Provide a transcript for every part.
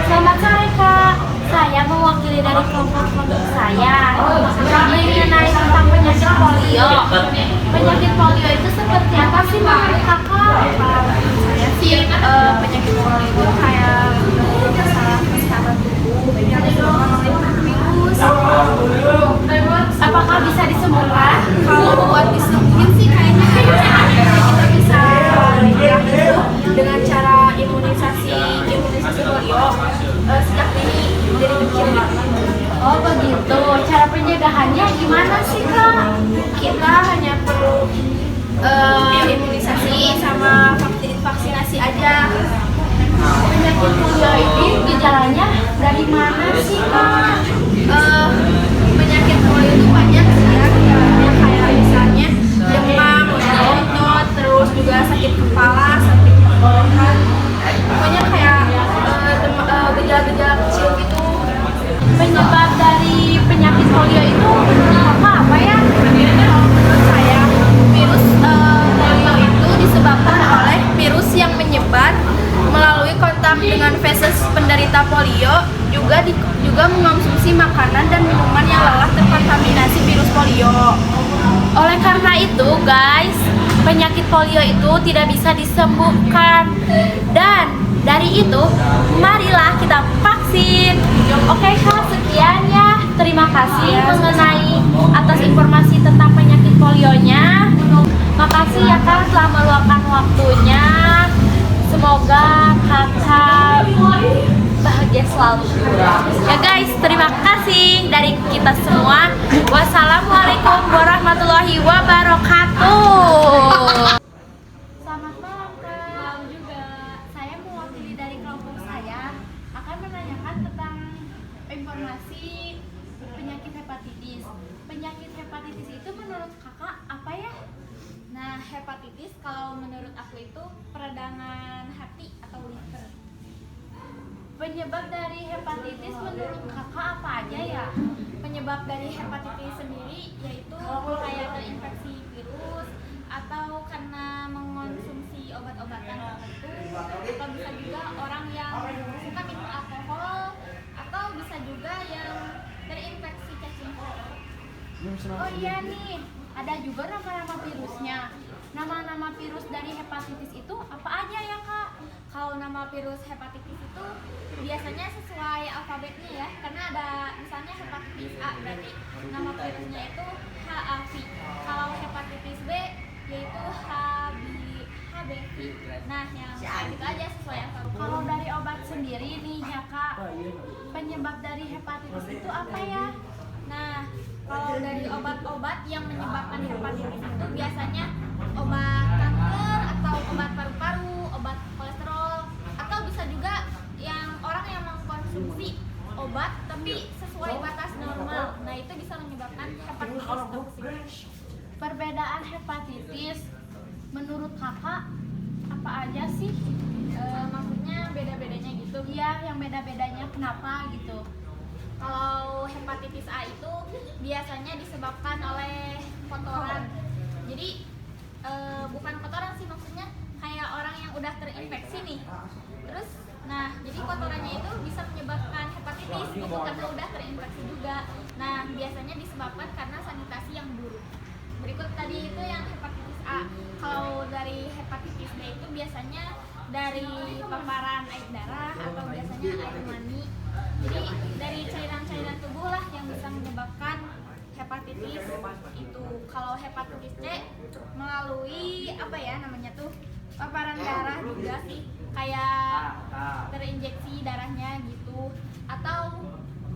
Selamat sore Kak, saya mewakili dari kelompok saya mengenai tentang penyakit polio. Penyakit polio itu seperti apa sih menurut Kakak? Saya sih penyakit polio itu kayak masalah kesehatan tubuh yang disebabkan oleh virus. Apakah bisa disembuhkan? Kalau buat disembuhin sih kayaknya kita bisa mencegah itu dengan cara imunisasi polio sejak dini dari kecil. Oh begitu, cara pencegahannya gimana sih Kak? Kita hanya perlu imunisasi sama vaksinasi aja. Penyakit polio ini gejalanya dari mana sih Kak? Penyakit polio itu banyak sih ya gejalanya, kayak misalnya demam, otot, terus juga sakit kepala, sakit tenggorokan. Pokoknya kayak gejala-gejala kecil gitu. Penyebab dari penyakit polio itu apa ya? Kalau menurut saya virus polio itu disebabkan oleh virus yang menyebar melalui kontak dengan feses penderita polio, juga mengonsumsi makanan dan minuman yang lelah terkontaminasi virus polio. Oleh karena itu guys, penyakit polio itu tidak bisa disembuhkan. Dan dari itu, marilah kita vaksin. Oke Kak, sekian ya. Terima kasih mengenai atas informasi tentang penyakit polionya. Makasih ya Kak telah meluangkan waktunya. Semoga Kakak bahagia selalu. Ya guys, terima kasih dari kita semua. Wassalamualaikum warahmatullahi wabarakatuh. Selamat malam Kak. Malam juga. Saya mewakili dari kelompok saya akan menanyakan tentang informasi penyakit hepatitis. Penyakit hepatitis itu menurut Kakak apa ya? Nah, hepatitis kalau menurut aku itu peradangan hati atau liver. Penyebab dari hepatitis menurut Kakak apa aja ya? Penyebab dari hepatitis sendiri yaitu kayak terinfeksi virus atau karena mengonsumsi obat-obatan tertentu, atau bisa juga orang yang suka minum alkohol, atau bisa juga yang terinfeksi cacing. Oh iya nih, ada juga nama-nama virusnya. Nama-nama virus dari hepatitis itu apa aja ya Kak? Kalau nama virus hepatitis itu biasanya sesuai alfabetnya ya, karena ada misalnya hepatitis A, berarti nama virusnya itu HAV. Kalau hepatitis B yaitu HBV. Nah, yang kayak gitu aja sesuai alfabet. Kalau dari obat sendiri nih ya Kak, penyebab dari hepatitis itu apa ya? Nah, kalau dari obat-obat yang menyebabkan hepatitis itu biasanya obat kanker atau obat paru-paru, obat kolesterol, atau bisa juga yang orang yang mengkonsumsi obat tapi sesuai batas normal. Nah, itu bisa menyebabkan hepatitis toksik. Perbedaan hepatitis menurut Kakak apa aja sih? Maksudnya beda-bedanya gitu. Iya, yang beda-bedanya kenapa gitu? Kalau hepatitis A itu biasanya disebabkan oleh kotoran. Jadi bukan kotoran sih, maksudnya kayak orang yang udah terinfeksi nih. Terus jadi kotorannya itu bisa menyebabkan hepatitis gitu karena udah terinfeksi juga. Nah, biasanya disebabkan karena sanitasi yang buruk. Berikut tadi itu yang hepatitis A. Kalau dari hepatitis B itu biasanya dari paparan air darah atau biasanya air mani. Jadi dari cairan-cairan tubuh lah yang bisa menyebabkan hepatitis itu. Kalau hepatitis C melalui apa ya namanya tuh, paparan darah juga sih, kayak terinjeksi darahnya gitu, atau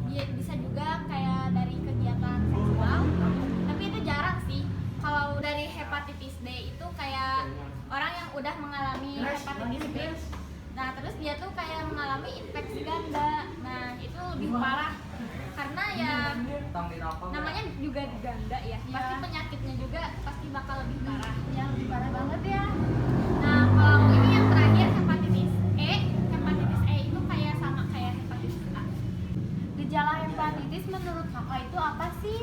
bisa juga kayak dari kegiatan seksual, tapi itu jarang sih. Kalau dari hepatitis D itu kayak orang yang udah mengalami hepatitis B, nah terus dia tuh kayak mengalami infeksi ganda. Nah, itu lebih parah karena ya namanya juga ganda ya, pasti penyakitnya juga pasti bakal lebih parah. Ya, lebih parah banget ya. Nah, kalau ini yang terakhir hepatitis E itu kayak sama kayak hepatitis A. Gejala hepatitis menurut Kakak itu apa sih?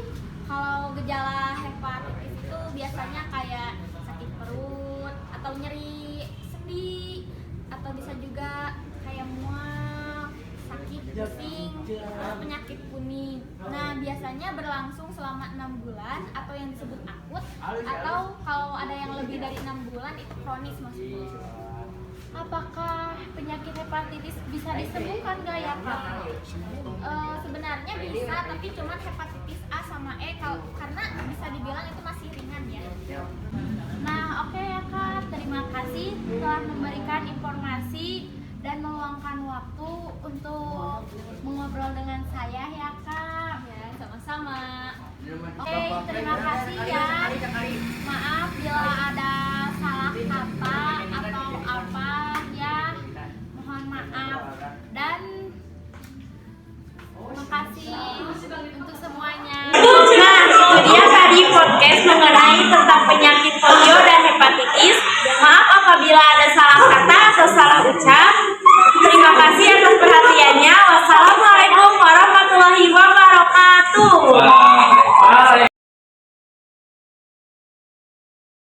Kalau gejala hepatitis itu biasanya kayak sakit perut atau nyeri sendi, atau bisa juga kayak mual, sakit pusing, terus penyakit kuning. Nah, biasanya berlangsung selama 6 bulan atau yang disebut akut, atau kalau ada yang lebih dari 6 bulan itu kronis maksudnya. Apakah penyakit hepatitis bisa disembuhkan gak ya Kak? Sebenarnya bisa, tapi cuman hepatitis A sama E karena bisa dibilang itu masih ringan ya. Nah, oke ya Kak, terima kasih telah memberikan informasi dan meluangkan waktu untuk mengobrol dengan saya ya Kak. Ya, sama-sama. Oke, terima kasih ya. Maaf bila ada salah kata